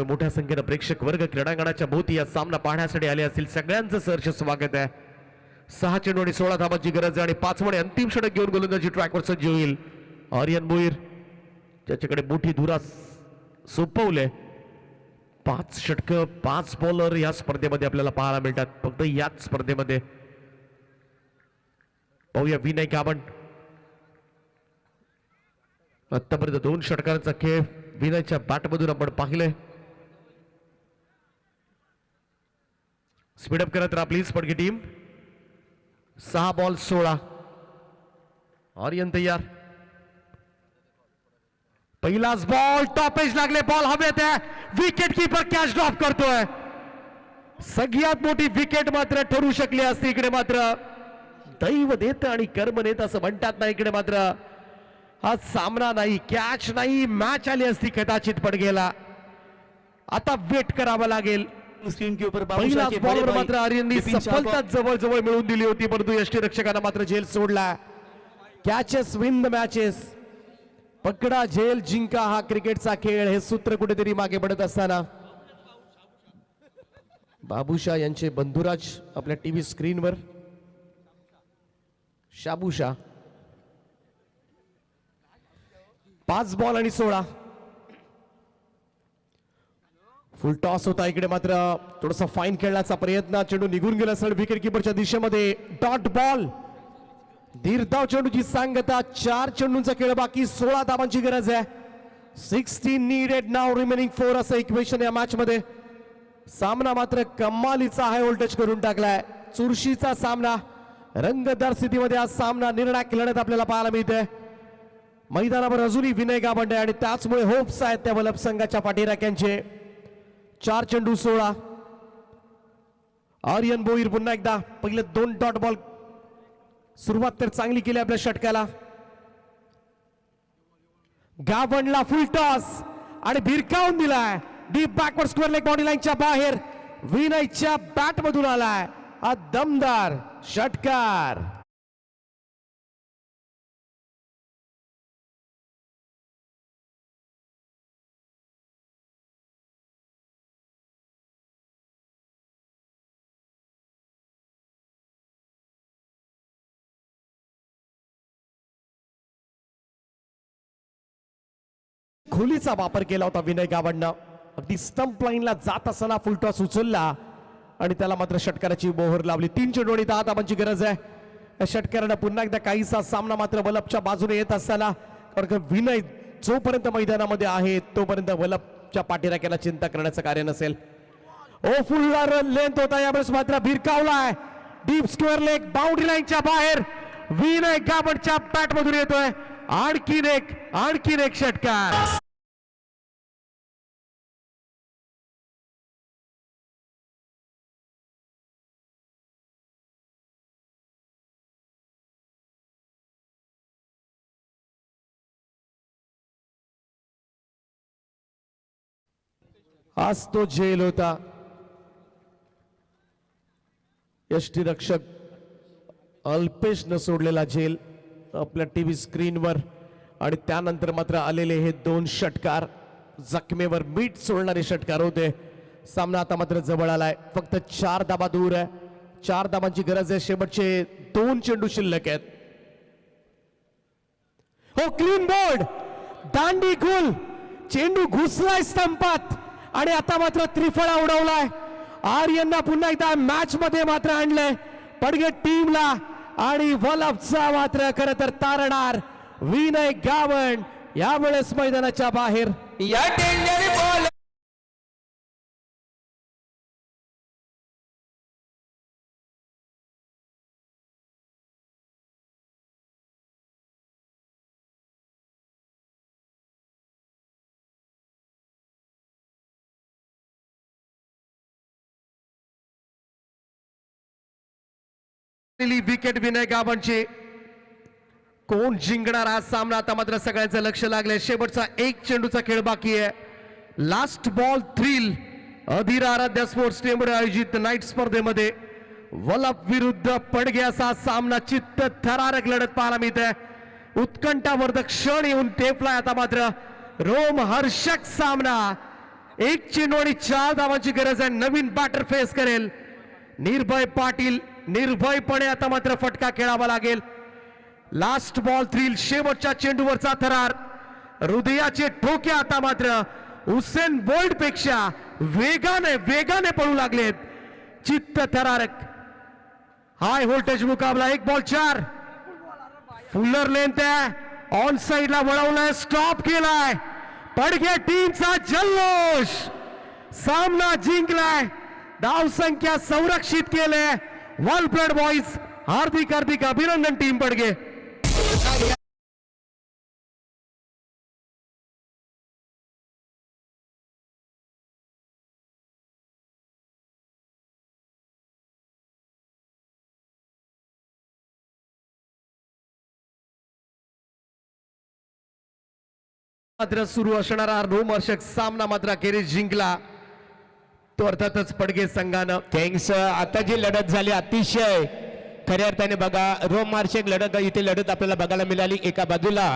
मोठ्या संख्येने प्रेक्षक वर्ग क्रीडांगणाच्या भोवती या सामना पाहण्यासाठी आले असतील. सगळ्यांचं सहर्ष स्वागत आहे. 6 चेंडू आणि 16 धावांची गरज आहे आणि 5 मध्ये अंतिम षटक घेऊन गोलंदाजी ट्रॅकवर सज्ज होईल आर्यन भोईर, ज्याच्याकडे मोठी धुरा सोपवले. 5 षटक 5 बॉलर या स्पर्धेमध्ये आपल्याला पाहायला मिळतात. फक्त याच स्पर्धेमध्ये पाहूया विनय गावंड. आतापर्यंत 2 षटकांचा खेळ विनयच्या बॅटमधून आपण पाहिले. स्पीडअप करत राहा प्लीज पडकी टीम. 6 बॉल 16. आर्यन तयार. पहिलाच बॉल टॉप एज लागले. बॉल हवेत आहे. विकेट कीपर कॅच ड्रॉप करतोय. सगळ्यात मोठी विकेट मात्र ठरू शकली असती. इकडे मात्र दैव देत आणि कर्म देत असं म्हणतात ना. इकडे मात्र हा सामना नाही, कॅच नाही, मॅच आली असती कदाचित पडगेला. आता वेट करावं लागेल. स्क्रीन के ऊपर पहिलाच बॉलवर मात्र आर्यननी सफलता जवळ जवळ मिळवून दिली होती, परंतु यष्टीरक्षकांना मात्र झेल सोडला. Catches win the matches. पकडा झेल जिंका हा क्रिकेटचा खेळ, हे सूत्र कुठेतरी मागे पडत असताना बाबूशा यांचे बंधुराज आपल्या टीव्ही स्क्रीनवर. शाबूशा. 5 बॉल आणि 16. फुल टॉस होता. इकडे मात्र थोडासा फाईन खेळण्याचा प्रयत्न. चेंडू निघून गेला सर विकेट किपरच्या दिशेमध्ये. Dot ball. धीरधाव चेंडूची सांगता. 4 चेंडूंचा खेळ बाकी. 16 धावांची गरज आहे. 16 नीडेड नाव रिमेनिंग 4 असं इक्वेशन या मॅच मध्ये. सामना मात्र कमालीचा हाय व्होल्टेज करून टाकलाय. चुरशीचा सामना. रंगतदार स्थितीमध्ये हा सामना निर्णायक लढत आपल्याला पाहायला मिळते. मैदानावर अजूनही विनय गावंडे आणि त्याचमुळे होप्स आहेत त्या वल्लभ संघाच्या पाठीराख्यांचे. 4 चेंडू 16. आर्यन भोईर पुन्हा एकदा. पहिले 2 डॉट बॉल. सुरुवात तर चांगली केली आपल्या षटकाला. गावंडला फुल टॉस आणि भिरकावून दिलाय. Deep backward square leg body लाईनच्या बाहेर. विनयच्या बॅट मधून आलाय हा दमदार षटकार. खोलीचा वापर केला होता विनय गावंडनं. अगदी स्टंप लाईनला जात असताना फुल टॉस उचलला आणि त्याला मात्र षटकाराची मोहर लावली. 3 चेंडू आणि 10 धावांची गरज आहे. या षटकारानं पुन्हा एकदा काहीसा सामना मात्र वल्लभच्या बाजूने येत असताना, कारण विनय जोपर्यंत मैदानामध्ये आहे तोपर्यंत वल्लभच्या पाठीराख्याला चिंता करण्याचं कार्य नसेल. ओ फुल लेंथ होता. यावेळेस मात्र भिरकावलाय. डीप स्क्वेअर लेग बाउंड्री लाईनच्या बाहेर. विनय गावंडच्या बॅट मधून येतोय आणखीन एक षटकार. आज तो झेल होता. यष्टीरक्षक अल्पेश न सोडलेला झेल आपल्या टीव्ही स्क्रीनवर. आणि त्यानंतर मात्र आलेले हे 2 षटकार जखमेवर मीठ सोडणारे षटकार होते. सामना आता मात्र जवळ आलाय. फक्त 4 धावा दूर आहे. 4 धावांची गरज आहे. शेवटचे 2 चेंडू शिल्लक आहेत. हो क्लीन बोल्ड. दांडी गुल. चेंडू घुसलाय स्टंपात आणि आता मात्र त्रिफळा उडवलाय. आर्यनना पुन्हा एकदा मॅच मध्ये मात्र आणलंय पडगे टीमला. आणि वल्लभचा मात्र खरं तर तारणार विनय गावंड यावेळेस मैदानाच्या बाहेर. या टेंडर बॉल विकेट विनय गावंडची. कोण जिंकणार हा सामना आता मात्र सगळ्यांचं लक्ष लागलंय. शेवटचा 1 चेंडूचा खेळ बाकी आहे. Last ball thrill. Adhir Aaradhya sports टीमवर आयोजित नाईट स्पर्धेमध्ये वल्लभ विरुद्ध पडगे असा सामना चित्त थरारक लढत पाहायला मिळते. उत्कंठावर्धक क्षण येऊन ठेपलाय आता मात्र रोमहर्षक सामना एक चेंडू आणि 4 धावांची गरज आहे. नवीन बॅटर फेस करेल निर्भय पाटील. निर्भयपणे आता मात्र फटका खेळावा लागेल. लास्ट बॉल थ्रिल, शेवटच्या चेंडूवरचा थरार. हृदयाचे ठोके आता मात्र हुसेन बोल्ट पेक्षा वेगाने पळू लागलेत. चित्त थरारक हाय व्होल्टेज मुकाबला. 1 बॉल 4. फुल्लर लेंथ आहे, ऑन साइडला वळवलाय, स्टॉप केलाय. पडघे टीमचा जल्लोष, सामना जिंकलाय, धाव संख्या संरक्षित केले. वेल प्लेड बॉईज. हार्दिक अभिनंदन टीम पडघे. मात्र सुरू असणारा रोमहर्षक सामना मात्र अखेरीस जिंकला तो अर्थातच पडघे संघानं. थँक्स. आता जी लढत झाली अतिशय खऱ्या अर्थाने बघा रोमहर्षक लढत, इथे लढत आपल्याला बघायला मिळाली. एका बाजूला